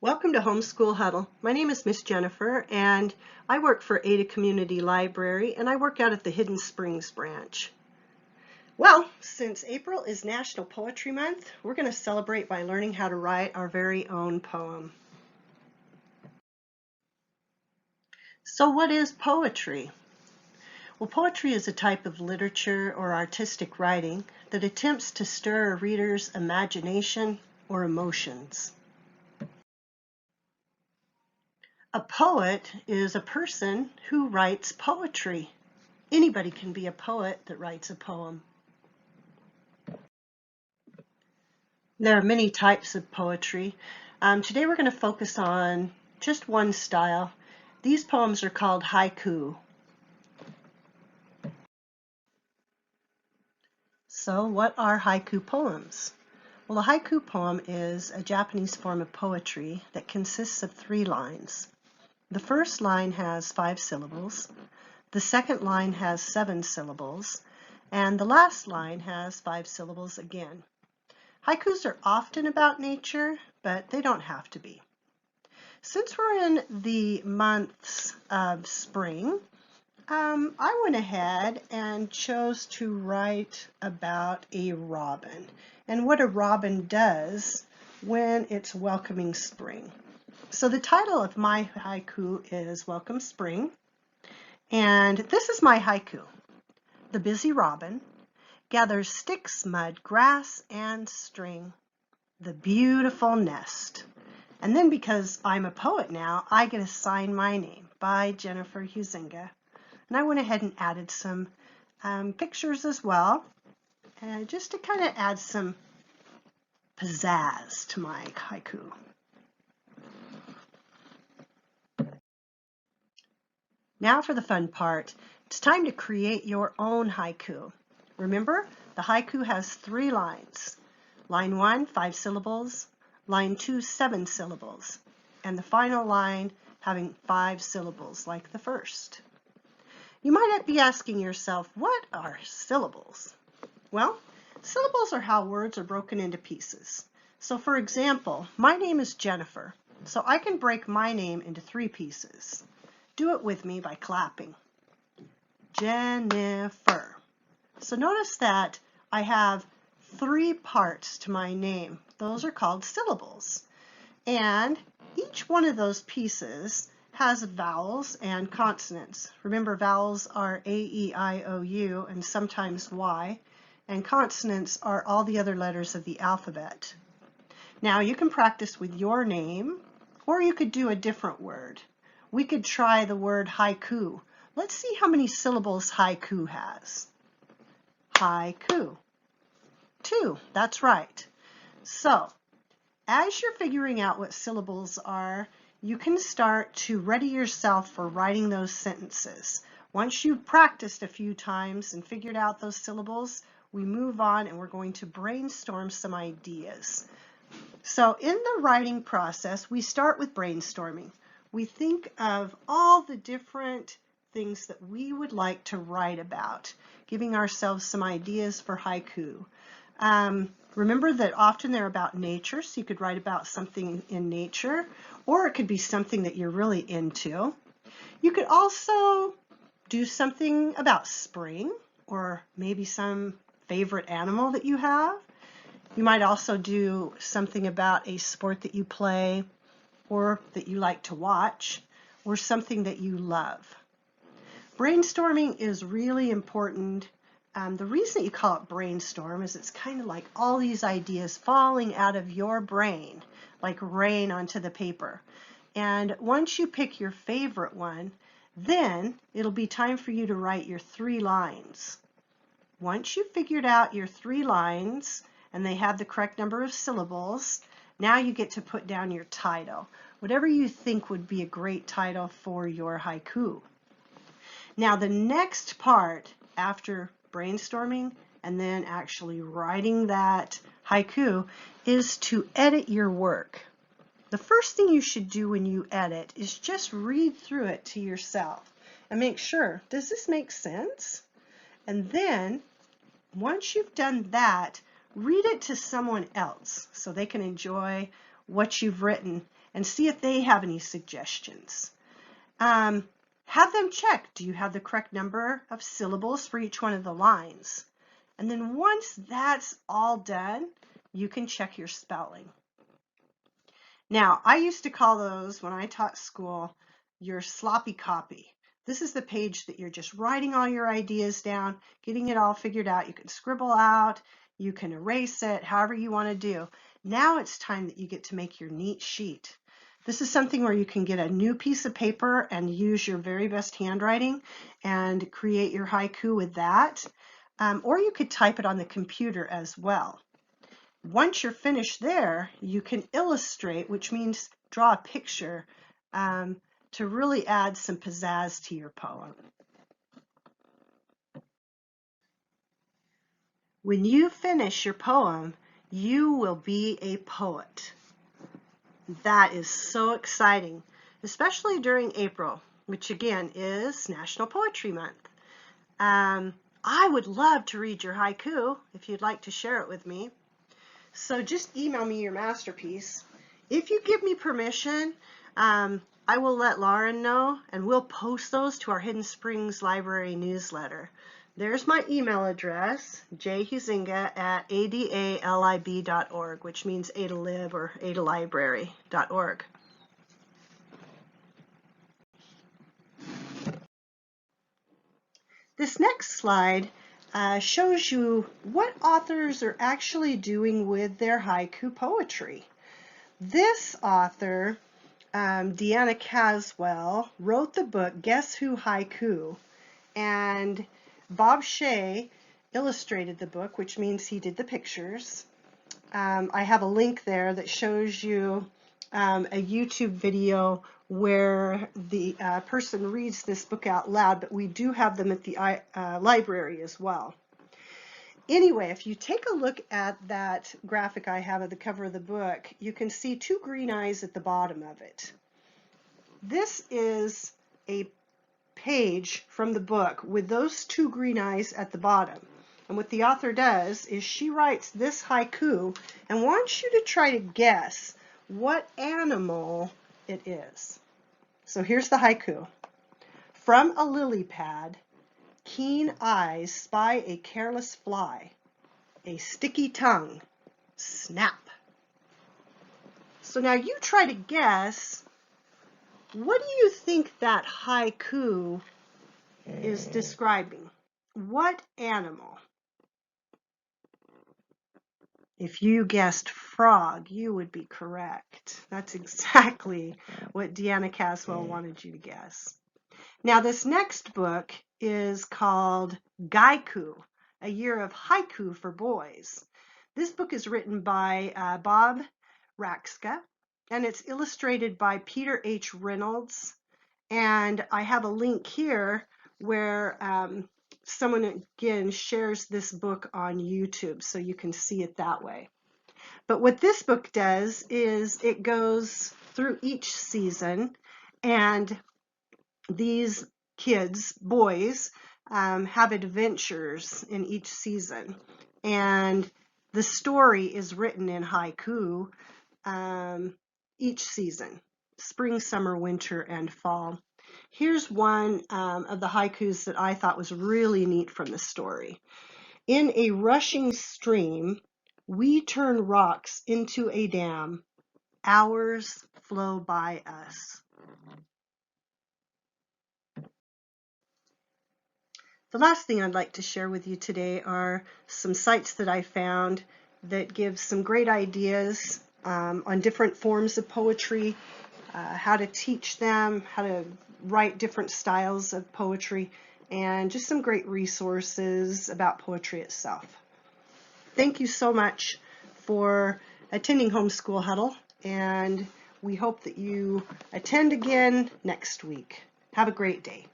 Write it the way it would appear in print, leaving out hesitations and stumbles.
Welcome to Homeschool Huddle. My name is Miss Jennifer and I work for Ada Community Library and I work out at the Hidden Springs branch. Well, since April is National Poetry Month, we're going to celebrate by learning how to write our very own poem. So what is poetry? Well, poetry is a type of literature or artistic writing that attempts to stir a reader's imagination or emotions. A poet is a person who writes poetry. Anybody can be a poet that writes a poem. There are many types of poetry. Today we're going to focus on just one style. These poems are called haiku. So what are haiku poems? Well, a haiku poem is a Japanese form of poetry that consists of 3 lines. The first line has 5 syllables, the second line has 7 syllables, and the last line has 5 syllables again. Haikus are often about nature, but they don't have to be. Since we're in the months of spring, I went ahead and chose to write about a robin and what a robin does when it's welcoming spring. So the title of my haiku is Welcome Spring, and this is my haiku. The busy robin gathers sticks, mud, grass, and string. The beautiful nest. And then because I'm a poet now, I get to sign my name by Jennifer Huizinga. And I went ahead and added some pictures as well, just to kind of add some pizzazz to my haiku. Now for the fun part. It's time to create your own haiku. Remember, the haiku has 3 lines. Line 1, 5 syllables. Line 2, 7 syllables. And the final line having 5 syllables like the first. You might be asking yourself, what are syllables? Well, syllables are how words are broken into pieces. So for example, my name is Jennifer. So I can break my name into 3 pieces. Do it with me by clapping. Jennifer. So notice that I have 3 parts to my name. Those are called syllables. And each one of those pieces has vowels and consonants. Remember, vowels are A, E, I, O, U, and sometimes Y, and consonants are all the other letters of the alphabet. Now you can practice with your name, or you could do a different word. We could try the word haiku. Let's see how many syllables haiku has. Haiku. 2, that's right. So, as you're figuring out what syllables are, you can start to ready yourself for writing those sentences. Once you've practiced a few times and figured out those syllables, we move on and we're going to brainstorm some ideas. So in the writing process, we start with brainstorming. We think of all the different things that we would like to write about, giving ourselves some ideas for haiku. Remember that often they're about nature, so you could write about something in nature, or it could be something that you're really into. You could also do something about spring, or maybe some favorite animal that you have. You might also do something about a sport that you play, or that you like to watch, or something that you love. Brainstorming is really important. The reason you call it brainstorm is it's kind of like all these ideas falling out of your brain, like rain onto the paper. And once you pick your favorite one, then it'll be time for you to write your 3 lines. Once you've figured out your 3 lines, and they have the correct number of syllables, now you get to put down your title, whatever you think would be a great title for your haiku. Now the next part after brainstorming and then actually writing that haiku is to edit your work. The first thing you should do when you edit is just read through it to yourself and make sure, does this make sense? And then once you've done that, read it to someone else so they can enjoy what you've written and see if they have any suggestions. Have them check, do you have the correct number of syllables for each one of the lines? And then once that's all done, you can check your spelling. Now, I used to call those, when I taught school, your sloppy copy. This is the page that you're just writing all your ideas down, getting it all figured out. You can scribble out, you can erase it, however you want to do. Now it's time that you get to make your neat sheet. This is something where you can get a new piece of paper and use your very best handwriting and create your haiku with that. Or you could type it on the computer as well. Once you're finished there, you can illustrate, which means draw a picture to really add some pizzazz to your poem. When you finish your poem, you will be a poet. That is so exciting, especially during April, which again is National Poetry Month. I would love to read your haiku if you'd like to share it with me. So just email me your masterpiece. If you give me permission, I will let Lauren know, and we'll post those to our Hidden Springs Library newsletter. There's my email address, jhuizinga@adalib.org, which means adalib or adalibrary.org. This next slide shows you what authors are actually doing with their haiku poetry. This author, Deanna Caswell, wrote the book Guess Who Haiku, and Bob Shea illustrated the book, which means he did the pictures. I have a link there that shows you a YouTube video where the person reads this book out loud, but we do have them at the library as well. Anyway, if you take a look at that graphic I have at the cover of the book, you can see two green eyes at the bottom of it. This is a page from the book with those two green eyes at the bottom. And what the author does is she writes this haiku and wants you to try to guess what animal it is. So here's the haiku. From a lily pad, keen eyes spy a careless fly, a sticky tongue, snap. So now you try to guess, what do you think that haiku is describing? What animal? If you guessed frog, you would be correct. That's exactly what Deanna Caswell wanted you to guess. Now this next book is called Gaiku, A Year of Haiku for Boys. This book is written by Bob Raxka, and it's illustrated by Peter H. Reynolds. And I have a link here where someone again shares this book on YouTube, so you can see it that way. But what this book does is it goes through each season, and these kids, boys, have adventures in each season. And the story is written in haiku each season, spring, summer, winter, and fall. Here's one of the haikus that I thought was really neat from the story. In a rushing stream, we turn rocks into a dam. Hours flow by us. The last thing I'd like to share with you today are some sites that I found that give some great ideas on different forms of poetry, how to teach them, how to write different styles of poetry, and just some great resources about poetry itself. Thank you so much for attending Homeschool Huddle, and we hope that you attend again next week. Have a great day.